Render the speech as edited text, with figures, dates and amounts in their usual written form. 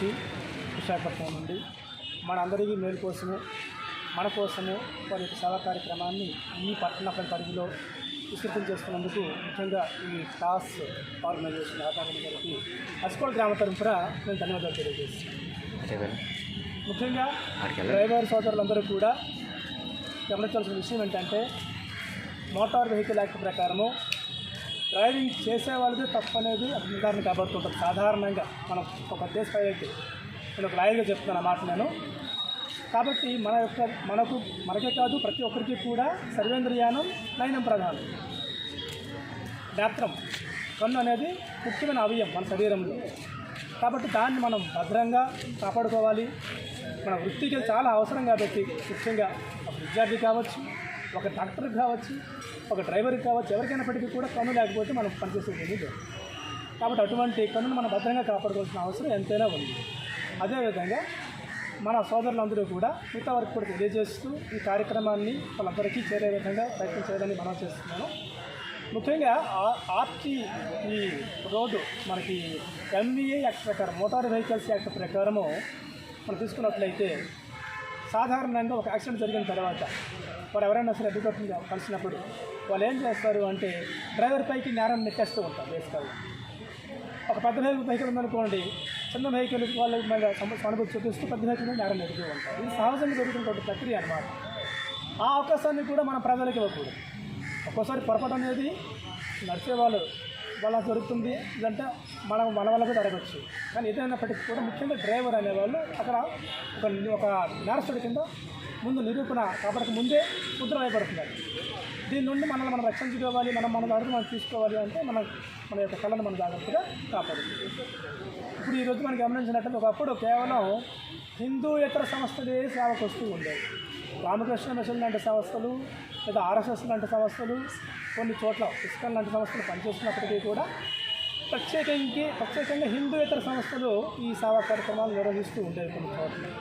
నుంచి విశాఖపట్నం నుండి మనందరికీ మేలు కోసము మన కోసము వారి యొక్క సేవా కార్యక్రమాన్ని ఈ పట్టణ పరిధిలో విస్తృతం చేస్తున్నందుకు ముఖ్యంగా ఈ టాస్ ఆర్గనైజేషన్ ఆధారం గారికి అస్కోల్ గ్రామ తరఫున నేను ధన్యవాదాలు తెలియజేస్తున్నాను. ముఖ్యంగా డ్రైవర్ సోదరులందరూ కూడా గమనించాల్సిన విషయం ఏంటంటే మోటార్ వెహికల్ యాక్ట్ ప్రకారము డ్రైవింగ్ చేసే వాళ్ళది తప్పు అనేది నిర్ధారణ కాబడుతుంటుంది. సాధారణంగా మనం ఒక దేశ నేను ఒక లాయర్గా చెప్తున్నాను మాట నేను. కాబట్టి మనకే కాదు ప్రతి ఒక్కరికి కూడా సర్వేంద్రియానం నయనం ప్రధానం. నేత్రం కన్ను అనేది ముఖ్యమైన అవయవం మన శరీరంలో. కాబట్టి దాన్ని మనం భద్రంగా కాపాడుకోవాలి. మన వృత్తికి చాలా అవసరం కాబట్టి ముఖ్యంగా ఒక విద్యార్థి కావచ్చు, ఒక డాక్టర్ కావచ్చు, ఒక డ్రైవర్కి కావచ్చు, ఎవరికైనప్పటికీ కూడా కన్ను లేకపోతే మనం పనిచేసేది లేదు. కాబట్టి అటువంటి కన్నును మనం భద్రంగా కాపాడుకోవాల్సిన అవసరం ఎంతైనా ఉంది. అదేవిధంగా మన సోదరులందరూ కూడా మిగతా వరకు కూడా తెలియజేస్తూ ఈ కార్యక్రమాన్ని వాళ్ళందరికీ చేరే విధంగా ప్రయత్నం చేయాలని మనం చేస్తున్నాను. ముఖ్యంగా ఆర్టీ ఈ రోడ్డు మనకి ఎంవీఏ యాక్ట్ ప్రకారం మోటార్ వెహికల్స్ యాక్ట్ ప్రకారము మనం తీసుకున్నట్లయితే సాధారణంగా ఒక యాక్సిడెంట్ జరిగిన తర్వాత వారు ఎవరైనా సరే అడ్వకేట్ని కలిసినప్పుడు వాళ్ళు ఏం చేస్తారు అంటే డ్రైవర్ పైకి నేరం నెట్టేస్తూ ఉంటారు. బేసికల్గా ఒక పెద్ద వెహికల్ ఉందనుకోండి, చిన్న వెహికల్ వాళ్ళ మీద సానుభూతి చూపిస్తూ పెద్ద వెహికల్ నేరం నెడుతూ ఉంటారు. ఇది సహజంగా జరుగుతున్న ప్రక్రియ అన్నమాట. ఆ అవకాశాన్ని కూడా మనం ప్రజలకు ఇవ్వకూడదు. ఒక్కోసారి పొరపాటు అనేది నడిచేవాళ్ళు వాళ్ళ జరుగుతుంది, ఇదంటే మన వల్ల కూడా అడగచ్చు. కానీ ఏదైనప్పటికీ కూడా ముఖ్యంగా డ్రైవర్ అనేవాళ్ళు అక్కడ ఒక నేరస్తుడి కింద ముందు నిరూపణ కాపాడక ముందే ముద్ర వేయబడుతున్నారు. దీని నుండి మనల్ని మనం రక్షించుకోవాలి, మన దారిని మనం తీసుకోవాలి అంటే మన యొక్క కళను మనం జాగ్రత్తగా కాపాడుతుంది. ఇప్పుడు ఈరోజు మనం గమనించినట్లయితే ఒకప్పుడు కేవలం హిందూయేతర సంస్థలే సేవకు వస్తూ ఉండేవి. రామకృష్ణ మిషన్ లాంటి సంస్థలు లేదా ఆర్ఎస్ఎస్ లాంటి సంస్థలు కొన్ని చోట్ల ఇస్కాన్ లాంటి సంస్థలు పనిచేస్తున్నప్పటికీ కూడా ప్రత్యేకంగా హిందూయేతర సంస్థలు ఈ సేవా కార్యక్రమాలు నిర్వహిస్తూ ఉండేవి కొన్ని చోట్ల.